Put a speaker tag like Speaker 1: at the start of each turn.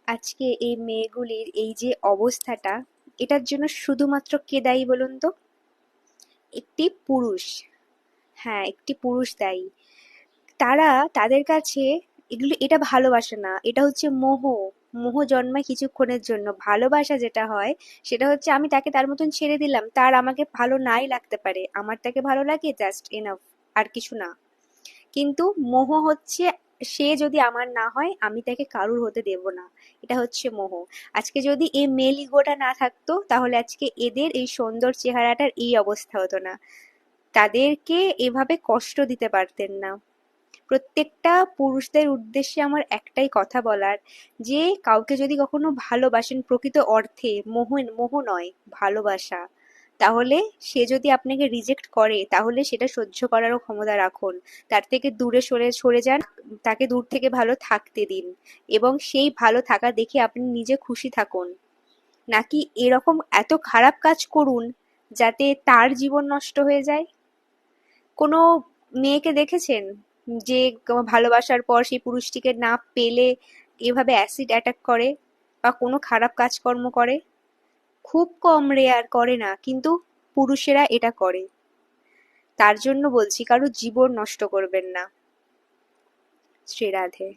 Speaker 1: আজকে এই মেয়েগুলির এই যে অবস্থাটা, এটার জন্য শুধুমাত্র কে দায়ী বলুন তো? একটি পুরুষ। হ্যাঁ, একটি পুরুষ দায়ী। তারা, তাদের কাছে এটা ভালোবাসা না, এটা হচ্ছে মোহ। মোহ জন্মায় কিছুক্ষণের জন্য। ভালোবাসা যেটা হয় সেটা হচ্ছে আমি তাকে তার মতন ছেড়ে দিলাম, তার আমাকে ভালো নাই লাগতে পারে, আমার তাকে ভালো লাগে, জাস্ট এনাফ, আর কিছু না। কিন্তু মোহ হচ্ছে সে যদি আমার না হয় আমি তাকে কারুর হতে দেব না। এটা হচ্ছে মোহ। আজকে যদি এই মেল ইগোটা না থাকতো তাহলে আজকে এদের এই সুন্দর চেহারাটার এই অবস্থা হতো না। তাদেরকে এভাবে কষ্ট দিতে পারতেন না। প্রত্যেকটা পুরুষদের উদ্দেশ্যে আমার একটাই কথা বলার, যে কাউকে যদি কখনো ভালোবাসেন প্রকৃত অর্থে, মোহ, মোহ নয়, ভালোবাসা, তাহলে সে যদি আপনাকে রিজেক্ট করে তাহলে সেটা সহ্য করারও ক্ষমতা রাখুন। তার থেকে দূরে সরে সরে যান, তাকে দূর থেকে ভালো থাকতে দিন, এবং সেই ভালো থাকা দেখে আপনি নিজে খুশি থাকুন। নাকি এরকম এত খারাপ কাজ করুন যাতে তার জীবন নষ্ট হয়ে যায়। কোনো মেয়েকে দেখেছেন যে ভালোবাসার পর সেই পুরুষটিকে না পেলে এভাবে অ্যাসিড অ্যাটাক করে বা কোনো খারাপ কাজকর্ম করে? খুব কম, রেয়ার, করে না, কিন্তু পুরুষেরা এটা করে। তার জন্য বলছি কারো জীবন নষ্ট করবেন না। শ্রী রাধে।